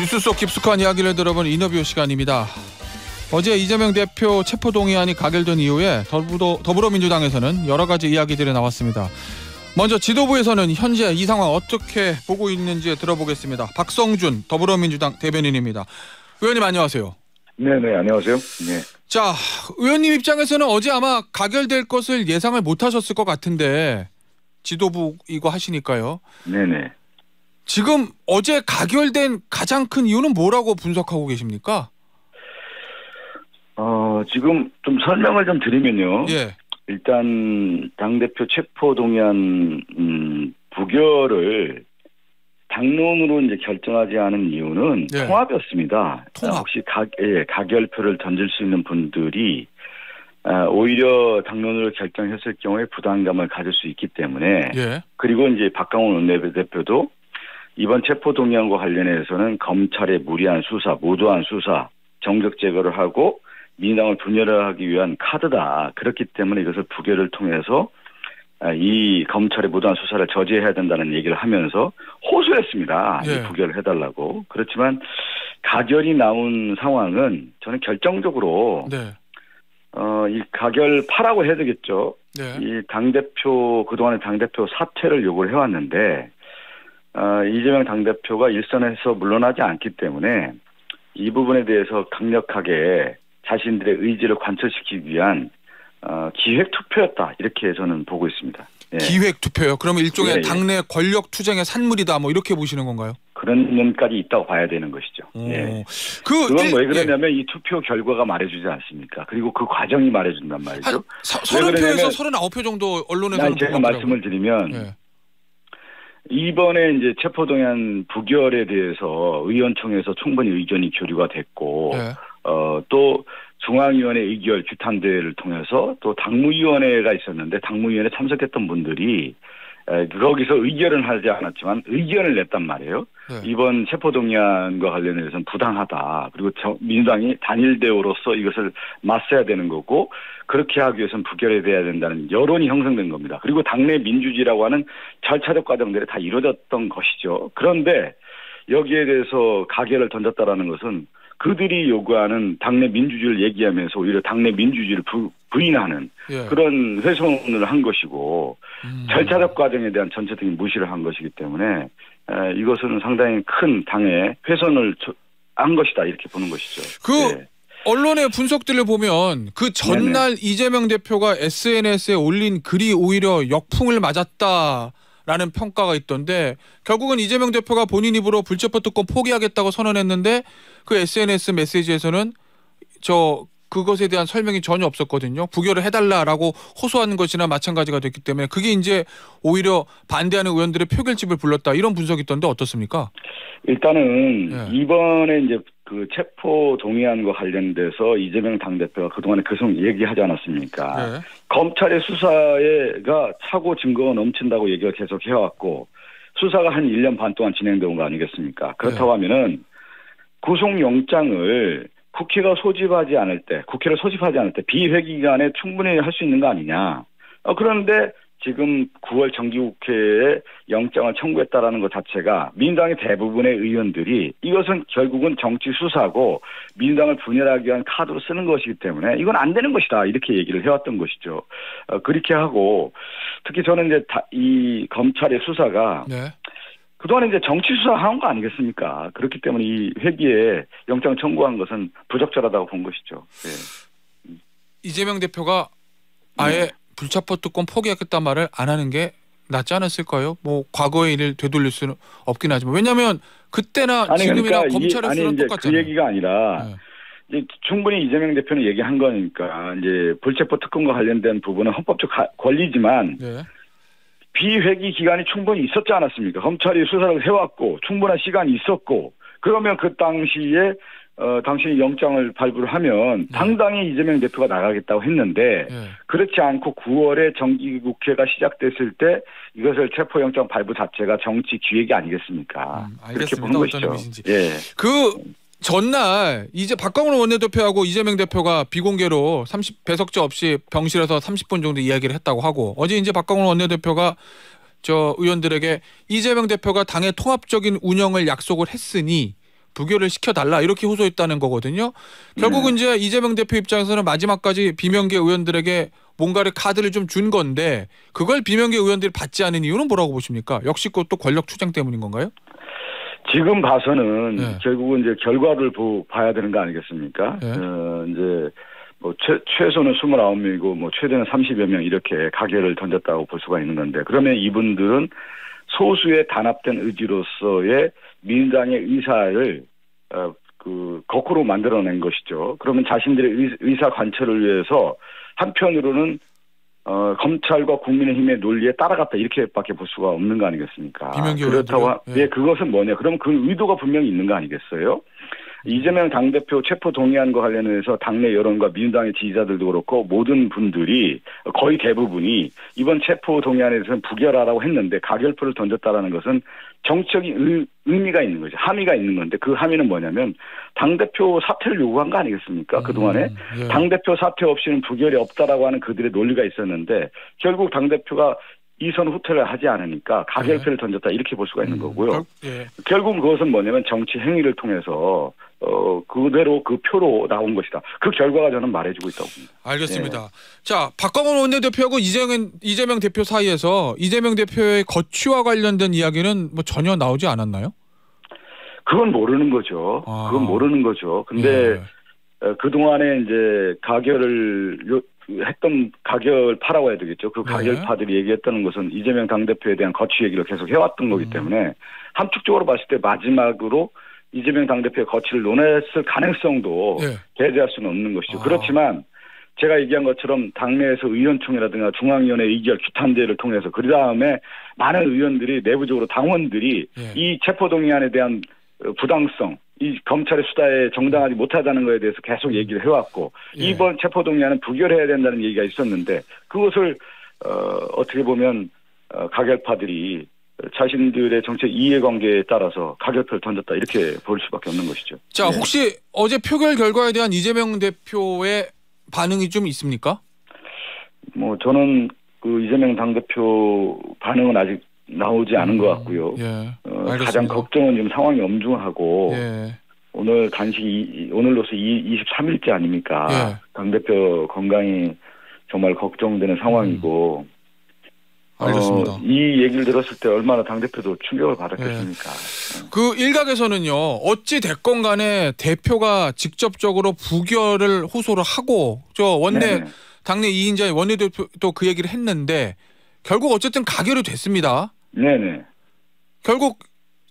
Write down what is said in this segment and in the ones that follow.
뉴스 속 깊숙한 이야기를 들어본 인터뷰 시간입니다. 어제 이재명 대표 체포동의안이 가결된 이후에 더불어민주당에서는 여러 가지 이야기들이 나왔습니다. 먼저 지도부에서는 현재 이 상황 어떻게 보고 있는지 들어보겠습니다. 박성준 더불어민주당 대변인입니다. 의원님 안녕하세요. 네네, 안녕하세요. 네. 자, 의원님 입장에서는 어제 아마 가결될 것을 예상을 못하셨을 것 같은데 지도부 이거 하시니까요. 네네. 지금 어제 가결된 가장 큰 이유는 뭐라고 분석하고 계십니까? 지금 좀 설명을 좀 드리면요. 예. 일단 당대표 체포동의안 부결을 당론으로 이제 결정하지 않은 이유는 예. 통합이었습니다. 통합. 혹시 가결표를 던질 수 있는 분들이 오히려 당론으로 결정했을 경우에 부담감을 가질 수 있기 때문에 예. 그리고 이제 박강원 원내대표도 이번 체포동의안과 관련해서는 검찰의 무리한 수사, 무도한 수사, 정적 제거를 하고 민주당을 분열하기 위한 카드다. 그렇기 때문에 이것을 부결을 통해서 이 검찰의 무도한 수사를 저지해야 된다는 얘기를 하면서 호소했습니다. 예. 부결을 해달라고. 그렇지만 가결이 나온 상황은 저는 결정적으로 네. 이 가결파라고 해야 되겠죠. 네. 이 당대표 그동안의 당대표 사퇴를 요구를 해왔는데 이재명 당대표가 일선에서 물러나지 않기 때문에 이 부분에 대해서 강력하게 자신들의 의지를 관철시키기 위한 기획투표였다. 이렇게 저는 보고 있습니다. 예. 기획투표요? 그러면 일종의 예, 예. 당내 권력투쟁의 산물이다. 뭐 이렇게 보시는 건가요? 그런 면까지 있다고 봐야 되는 것이죠. 예. 그건 왜 그러냐면 이 투표 결과가 말해주지 않습니까? 그리고 그 과정이 말해준단 말이죠. 30표에서 39표 정도 언론에서는 제가 말씀을 드리면 예. 이번에 이제 체포동의안 부결에 대해서 의원총회에서 충분히 의견이 교류가 됐고 예. 또 중앙위원회 의결 규탄대회를 통해서 또 당무위원회가 있었는데 당무위원회 참석했던 분들이 거기서 의결은 하지 않았지만 의견을 냈단 말이에요. 네. 이번 체포동의안과 관련해서는 부당하다. 그리고 민주당이 단일 대우로서 이것을 맞서야 되는 거고 그렇게 하기 위해서는 부결해야 된다는 여론이 형성된 겁니다. 그리고 당내 민주주의라고 하는 절차적 과정들이 다 이루어졌던 것이죠. 그런데 여기에 대해서 가결을 던졌다라는 것은 그들이 요구하는 당내 민주주의를 얘기하면서 오히려 당내 민주주의를 부인하는 예. 그런 훼손을 한 것이고 절차적 과정에 대한 전체적인 무시를 한 것이기 때문에 이것은 상당히 큰 당의 훼손을 한 것이다 이렇게 보는 것이죠. 그 언론의 분석들을 보면 그 전날 이재명 대표가 SNS에 올린 글이 오히려 역풍을 맞았다라는 평가가 있던데 결국은 이재명 대표가 본인 입으로 불체포 특권 포기하겠다고 선언했는데 그 SNS 메시지에서는 그것에 대한 설명이 전혀 없었거든요. 부결을 해달라라고 호소하는 것이나 마찬가지가 됐기 때문에 그게 이제 오히려 반대하는 의원들의 표결집을 불렀다 이런 분석이 있던데 어떻습니까? 일단은 이번에 이제 그 체포 동의안과 관련돼서 이재명 당대표가 그동안에 계속 얘기하지 않았습니까? 검찰의 수사가 차고 증거가 넘친다고 얘기가 계속 해왔고 수사가 한 1년 반 동안 진행된 거 아니겠습니까? 그렇다고 하면은 구속영장을 국회를 소집하지 않을 때 비회기 기간에 충분히 할 수 있는 거 아니냐. 그런데 지금 9월 정기국회에 영장을 청구했다라는 것 자체가 민주당의 대부분의 의원들이 이것은 결국은 정치 수사고 민주당을 분열하기 위한 카드로 쓰는 것이기 때문에 이건 안 되는 것이다. 이렇게 얘기를 해왔던 것이죠. 그렇게 하고 특히 저는 이제 이 검찰의 수사가 그동안 이제 정치 수사한 거 아니겠습니까? 그렇기 때문에 이 회기에 영장 청구한 것은 부적절하다고 본 것이죠. 네. 이재명 대표가 아예 불체포 특권 포기하겠다는 말을 안 하는 게 낫지 않았을까요? 뭐 과거의 일을 되돌릴 수는 없긴 하지만 왜냐하면 그때나 지금이나 검찰의 수는 똑같잖아요. 그 얘기가 아니라 이제 충분히 이재명 대표는 얘기한 거니까 이제 불체포 특권과 관련된 부분은 헌법적 권리지만. 비회기 기간이 충분히 있었지 않았습니까? 검찰이 수사를 해왔고 충분한 시간이 있었고 그러면 그 당시에 당신이 영장을 발부를 하면 당당히 이재명 대표가 나가겠다고 했는데 그렇지 않고 9월에 정기국회가 시작됐을 때 이것을 체포영장 발부 자체가 정치 기획이 아니겠습니까? 그렇게 보는 것이죠. 전날 이제 박광원 원내대표하고 이재명 대표가 비공개로 배석자 없이 병실에서 30분 정도 이야기를 했다고 하고 어제 이제 박광원 원내대표가 의원들에게 이재명 대표가 당의 통합적인 운영을 약속을 했으니 부결을 시켜달라 이렇게 호소했다는 거거든요. 결국은 이제 이재명 대표 입장에서는 마지막까지 비명계 의원들에게 뭔가를 카드를 좀 준 건데 그걸 비명계 의원들이 받지 않은 이유는 뭐라고 보십니까? 역시 그것도 권력 투쟁 때문인 건가요? 지금 봐서는 네. 결국은 이제 결과를 봐야 되는 거 아니겠습니까? 네. 이제 뭐 최소는 29명이고 뭐 최대는 30여 명 이렇게 가결을 던졌다고 볼 수가 있는 건데 그러면 이분들은 소수의 단합된 의지로서의 민주당의 의사를 거꾸로 만들어낸 것이죠. 그러면 자신들의 의사 관철을 위해서 한편으로는 검찰과 국민의힘의 논리에 따라갔다 이렇게밖에 볼 수가 없는 거 아니겠습니까? 그렇다고 예, 그것은 뭐냐? 그럼 그 의도가 분명히 있는 거 아니겠어요? 이재명 당대표 체포 동의안과 관련해서 당내 여론과 민주당의 지지자들도 그렇고 모든 분들이 거의 대부분이 이번 체포 동의안에 대해서는 부결하라고 했는데 가결표를 던졌다라는 것은 정치적인 의미가 있는 거죠. 함의가 있는 건데 그 함의는 뭐냐면 당대표 사퇴를 요구한 거 아니겠습니까? 그동안에 예. 당대표 사퇴 없이는 부결이 없다라고 하는 그들의 논리가 있었는데 결국 당대표가 이선 후퇴를 하지 않으니까 가결표를 던졌다 이렇게 볼 수가 있는 거고요. 결국 그것은 뭐냐면 정치 행위를 통해서 그대로 그 표로 나온 것이다. 그 결과가 저는 말해주고 있다고 봅니다. 알겠습니다. 네. 자, 박광원 원내대표하고 이재명 대표 사이에서 이재명 대표의 거취와 관련된 이야기는 뭐 전혀 나오지 않았나요? 그건 모르는 거죠. 그건 모르는 거죠. 근데 그동안에 이제 가결을 했던 가결파라고 해야 되겠죠. 그 가결파들이 얘기했다는 것은 이재명 당대표에 대한 거취 얘기를 계속 해왔던 거기 때문에 함축적으로 봤을 때 마지막으로 이재명 당대표의 거취를 논했을 가능성도 배제할 수는 없는 것이죠. 그렇지만 제가 얘기한 것처럼 당내에서 의원총회라든가 중앙위원회 의결 규탄대회를 통해서 그 다음에 많은 의원들이 내부적으로 당원들이 이 체포동의안에 대한 부당성 이 검찰의 수사에 정당하지 못하다는 것에 대해서 계속 얘기를 해왔고 이번 체포동의안은 부결해야 된다는 얘기가 있었는데 그것을 어떻게 보면 가결파들이 자신들의 정책 이해관계에 따라서 가결표를 던졌다 이렇게 볼 수밖에 없는 것이죠. 자, 혹시 어제 표결 결과에 대한 이재명 대표의 반응이 좀 있습니까? 뭐 저는 그 이재명 당대표 반응은 아직 나오지 않은 것 같고요. 가장 걱정은 지금 상황이 엄중하고 오늘 오늘로서 23일째 아닙니까? 당대표 건강이 정말 걱정되는 상황이고 알겠습니다. 이 얘기를 들었을 때 얼마나 당대표도 충격을 받았겠습니까? 그 일각에서는요. 어찌 됐건 간에 대표가 직접적으로 부결을 호소를 하고 저 당내 2인자의 원내대표도 그 얘기를 했는데 결국 어쨌든 가결이 됐습니다. 네네. 결국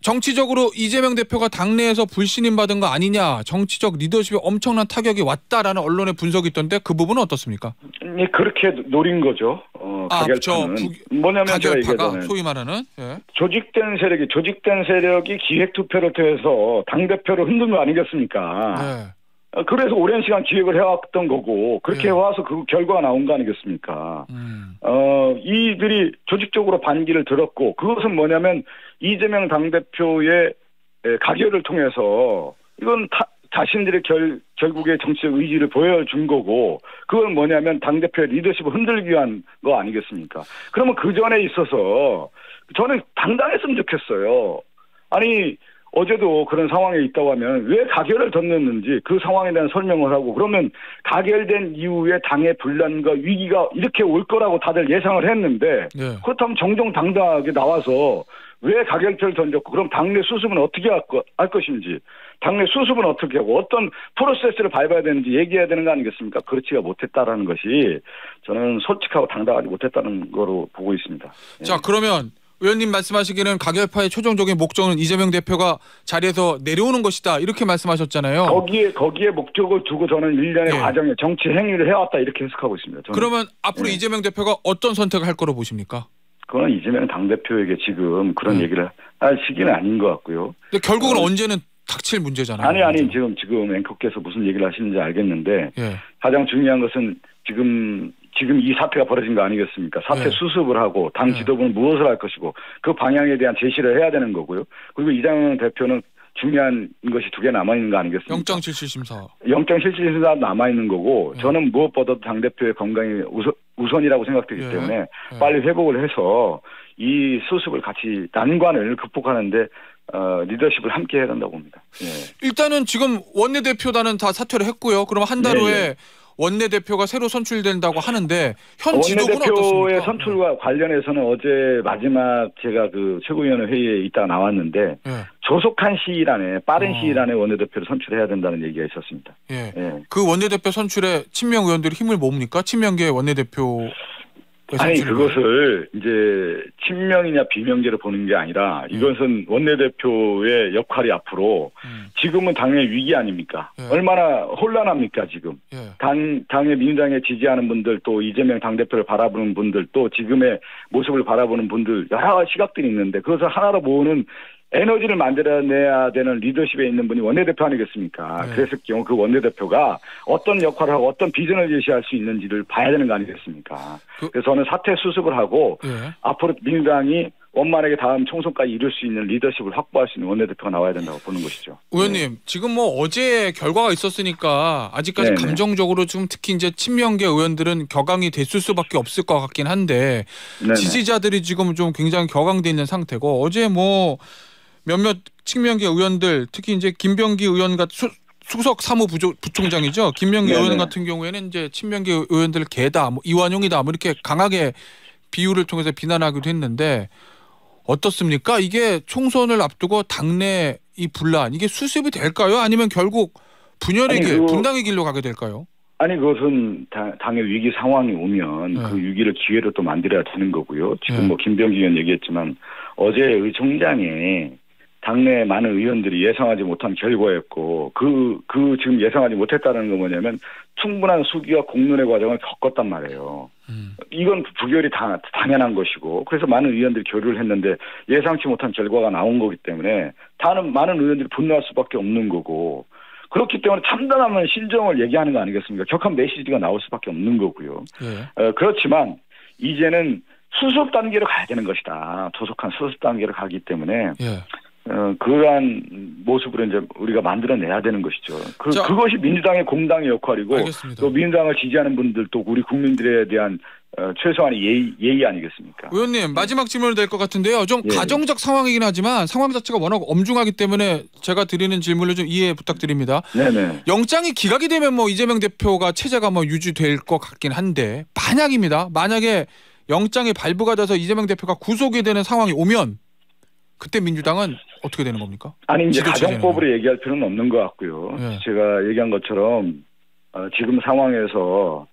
정치적으로 이재명 대표가 당내에서 불신임 받은 거 아니냐, 정치적 리더십에 엄청난 타격이 왔다라는 언론의 분석이 있던데 그 부분은 어떻습니까? 네, 그렇게 노린 거죠. 가결파는 뭐냐면 가결파가 소위 말하는 조직된 세력이 기획 투표를 통해서 당 대표를 흔든 거 아니겠습니까? 그래서 오랜 시간 기획을 해왔던 거고 그렇게 해와서 그 결과가 나온 거 아니겠습니까? 이들이 조직적으로 반기를 들었고 그것은 뭐냐면 이재명 당대표의 가결을 통해서 이건 자신들의 결국의 정치적 의지를 보여준 거고 그건 뭐냐면 당대표의 리더십을 흔들기 위한 거 아니겠습니까? 그러면 그 전에 있어서 저는 당당했으면 좋겠어요. 아니 어제도 그런 상황에 있다고 하면 왜 가결을 던졌는지 그 상황에 대한 설명을 하고 그러면 가결된 이후에 당의 분란과 위기가 이렇게 올 거라고 다들 예상을 했는데 그렇다면 정정당당하게 나와서 왜 가결표를 던졌고 그럼 당내 수습은 어떻게 할 것인지 당내 수습은 어떻게 하고 어떤 프로세스를 밟아야 되는지 얘기해야 되는 거 아니겠습니까? 그렇지가 못했다라는 것이 저는 솔직하고 당당하지 못했다는 거로 보고 있습니다. 자, 그러면 의원님 말씀하시기는 가결파의 최종적인 목적은 이재명 대표가 자리에서 내려오는 것이다 이렇게 말씀하셨잖아요. 거기에 목적을 두고 저는 일련의 과정에 정치 행위를 해왔다 이렇게 해석하고 있습니다. 저는. 그러면 앞으로 이재명 대표가 어떤 선택을 할 거로 보십니까? 그건 이재명 당대표에게 지금 그런 얘기를 할 시기는 아닌 것 같고요. 근데 결국은 언제는 닥칠 문제잖아요. 아니 지금 앵커께서 무슨 얘기를 하시는지 알겠는데 가장 중요한 것은 지금 이 사태가 벌어진 거 아니겠습니까? 사태 수습을 하고 당 지도부는 무엇을 할 것이고 그 방향에 대한 제시를 해야 되는 거고요. 그리고 이재명 대표는 중요한 것이 두 개 남아있는 거 아니겠습니까? 영장실질심사 남아있는 거고 저는 무엇보다도 당대표의 건강이 우선이라고 생각되기 때문에 빨리 회복을 해서 이 수습을 같이 난관을 극복하는데 리더십을 함께 해야 된다고 봅니다. 예. 일단은 지금 원내대표단은 다 사퇴를 했고요. 그럼 한 달 후에 원내대표가 새로 선출된다고 하는데 현 지도부는 원내대표의 어떻습니까? 선출과 관련해서는 어제 마지막 제가 그 최고위원회 회의에 있다가 나왔는데 조속한 시일 안에 빠른 시일 안에 원내대표를 선출해야 된다는 얘기가 있었습니다. 예. 그 원내대표 선출에 친명 의원들이 힘을 모읍니까? 친명계 원내대표 아니 그것을 이제 친명이냐 비명계로 보는 게 아니라 이것은 원내대표의 역할이 앞으로 지금은 당의 위기 아닙니까? 얼마나 혼란합니까 지금? 당의 민주당에 지지하는 분들 또 이재명 당대표를 바라보는 분들 또 지금의 모습을 바라보는 분들 여러 시각들이 있는데 그것을 하나로 모으는 에너지를 만들어내야 되는 리더십에 있는 분이 원내대표 아니겠습니까? 그랬을 경우 그 원내대표가 어떤 역할을 하고 어떤 비전을 제시할 수 있는지를 봐야 되는 거 아니겠습니까? 그래서 저는 사퇴 수습을 하고 앞으로 민주당이 원만하게 다음 총선까지 이룰 수 있는 리더십을 확보할 수 있는 원내대표가 나와야 된다고 보는 것이죠. 의원님 지금 뭐 어제 결과가 있었으니까 아직까지 감정적으로 좀 특히 이제 친명계 의원들은 격앙이 됐을 수밖에 없을 것 같긴 한데 지지자들이 지금 좀 굉장히 격앙돼 있는 상태고 어제 뭐 몇몇 친명계 의원들 특히 이제 김병기 의원 같은 수석 사무부총장이죠. 김병기 의원 같은 경우에는 이제 친명계 의원들 개다, 뭐 이완용이다, 뭐 이렇게 강하게 비유를 통해서 비난하기도 했는데 어떻습니까? 이게 총선을 앞두고 당내 이 분란 이게 수습이 될까요? 아니면 결국 분열의 길, 분당의 길로 가게 될까요? 아니 그것은 당의 위기 상황이 오면 그 위기를 기회로 또 만들어야 되는 거고요. 지금 뭐 김병기 의원 얘기했지만 어제 의총장에 당내 많은 의원들이 예상하지 못한 결과였고 그 지금 예상하지 못했다는 건 뭐냐면 충분한 수기와 공론의 과정을 겪었단 말이에요. 이건 부결이 당연한 것이고 그래서 많은 의원들이 교류를 했는데 예상치 못한 결과가 나온 거기 때문에 많은 의원들이 분노할 수밖에 없는 거고 그렇기 때문에 참담한 심정을 얘기하는 거 아니겠습니까? 격한 메시지가 나올 수밖에 없는 거고요. 그렇지만 이제는 수습 단계로 가야 되는 것이다. 조속한 수습 단계로 가기 때문에 그러한 모습으로 이제 우리가 만들어내야 되는 것이죠. 그것이 민주당의 공당의 역할이고 알겠습니다. 또 민주당을 지지하는 분들 또 우리 국민들에 대한 최소한의 예의 아니겠습니까? 의원님 마지막 질문이 될 것 같은데요. 좀 가정적 상황이긴 하지만 상황 자체가 워낙 엄중하기 때문에 제가 드리는 질문을 좀 이해 부탁드립니다. 영장이 기각이 되면 뭐 이재명 대표가 체제가 뭐 유지될 것 같긴 한데 만약에 영장이 발부가 돼서 이재명 대표가 구속이 되는 상황이 오면 그때 민주당은 어떻게 되는 겁니까? 아니 이제 가정법으로 얘기할 필요는 없는 것 같고요. 제가 얘기한 것처럼 지금 상황에서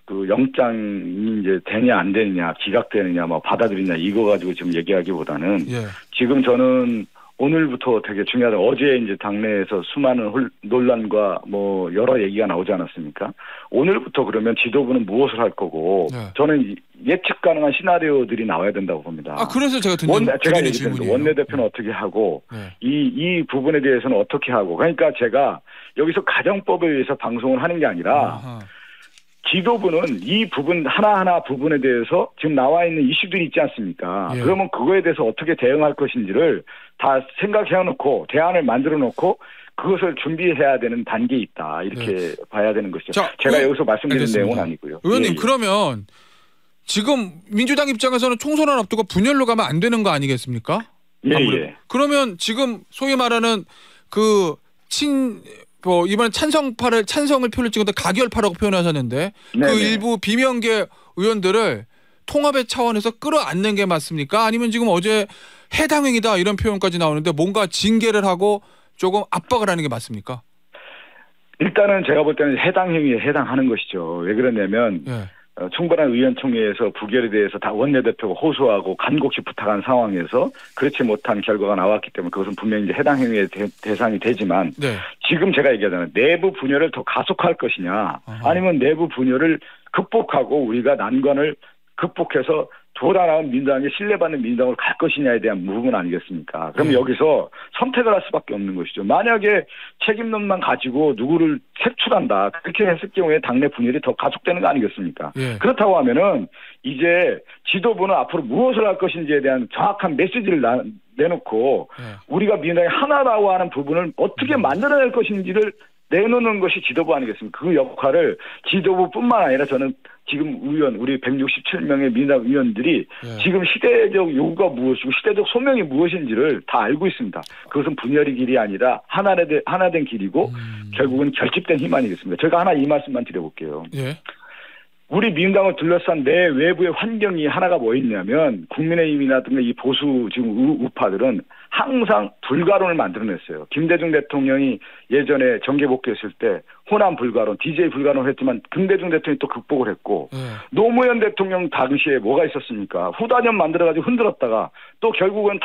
그 영장이 이제 되냐 안 되느냐 기각되느냐 뭐 받아들이냐 이거 가지고 지금 얘기하기보다는 지금 저는 오늘부터 되게 중요하다. 어제 이제 당내에서 수많은 논란과 뭐 여러 얘기가 나오지 않았습니까? 오늘부터 그러면 지도부는 무엇을 할 거고 저는 예측 가능한 시나리오들이 나와야 된다고 봅니다. 그래서 제가 제가 얘기했습니다. 원내대표는 어떻게 하고 이 부분에 대해서는 어떻게 하고 그러니까 제가 여기서 가정법에 의해서 방송을 하는 게 아니라 지도부는 이 부분 하나하나 부분에 대해서 지금 나와 있는 이슈들이 있지 않습니까? 그러면 그거에 대해서 어떻게 대응할 것인지를 다 생각해 놓고 대안을 만들어 놓고 그것을 준비해야 되는 단계에 있다. 이렇게 봐야 되는 것이죠. 제가 여기서 말씀드리는 내용은 아니고요. 의원님 그러면 지금 민주당 입장에서는 총선을 앞두고 분열로 가면 안 되는 거 아니겠습니까? 그러면 지금 소위 말하는 이번에 찬성을 표를 찍었는데 가결파라고 표현하셨는데 그 일부 비명계 의원들을 통합의 차원에서 끌어안는 게 맞습니까? 아니면 지금 어제 해당행위다 이런 표현까지 나오는데 뭔가 징계를 하고 조금 압박을 하는 게 맞습니까? 일단은 제가 볼 때는 해당 행위에 해당하는 것이죠. 왜 그러냐면 충분한 의원총회에서 부결에 대해서 다 원내대표가 호소하고 간곡히 부탁한 상황에서 그렇지 못한 결과가 나왔기 때문에 그것은 분명히 이제 해당 행위의 대상이 되지만 지금 제가 얘기하잖아요. 내부 분열을 더 가속할 것이냐 아니면 내부 분열을 극복하고 우리가 난관을 극복해서 보다 나은 민주당에 신뢰받는 민주당으로 갈 것이냐에 대한 부분 아니겠습니까? 그럼 여기서 선택을 할 수밖에 없는 것이죠. 만약에 책임론만 가지고 누구를 색출한다. 그렇게 했을 경우에 당내 분열이 더 가속되는 거 아니겠습니까? 그렇다고 하면은 이제 지도부는 앞으로 무엇을 할 것인지에 대한 정확한 메시지를 내놓고 우리가 민주당이 하나라고 하는 부분을 어떻게 만들어낼 것인지를 내놓는 것이 지도부 아니겠습니까? 그 역할을 지도부뿐만 아니라 저는 지금 의원, 우리 167명의 민주당 의원들이 지금 시대적 요구가 무엇이고 시대적 소명이 무엇인지를 다 알고 있습니다. 그것은 분열의 길이 아니라 하나된 길이고 결국은 결집된 힘 아니겠습니까? 제가 하나 이 말씀만 드려볼게요. 예. 우리 민주당을 둘러싼 내 외부의 환경이 하나가 뭐 있냐면 국민의힘이라든가 이 보수 지금 우파들은 항상 불가론을 만들어냈어요. 김대중 대통령이 예전에 정계 복귀했을 때 호남 불가론, DJ 불가론을 했지만 김대중 대통령이 또 극복을 했고 노무현 대통령 당시에 뭐가 있었습니까? 후단협 만들어가지고 흔들었다가 또 결국은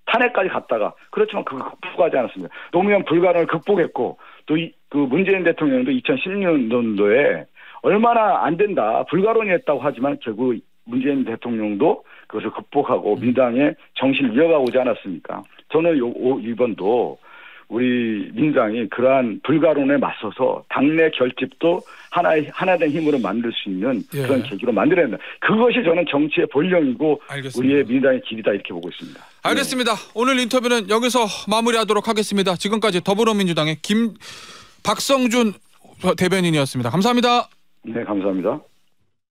탄핵까지 갔다가 그렇지만 그거 극복하지 않았습니다. 노무현 불가론을 극복했고 또 그 문재인 대통령도 2016년도에 얼마나 안 된다 불가론이었다고 하지만 결국 문재인 대통령도 그것을 극복하고 민주당의 정신을 이어가고자 않았습니까? 저는 이번도 우리 민주당이 그러한 불가론에 맞서서 당내 결집도 하나된 힘으로 만들 수 있는 그런 계기로 만들어야 된다. 그것이 저는 정치의 본령이고 알겠습니다. 우리의 민주당의 길이다 이렇게 보고 있습니다. 알겠습니다. 오늘 인터뷰는 여기서 마무리하도록 하겠습니다. 지금까지 더불어민주당의 박성준 대변인이었습니다. 감사합니다. 네, 감사합니다.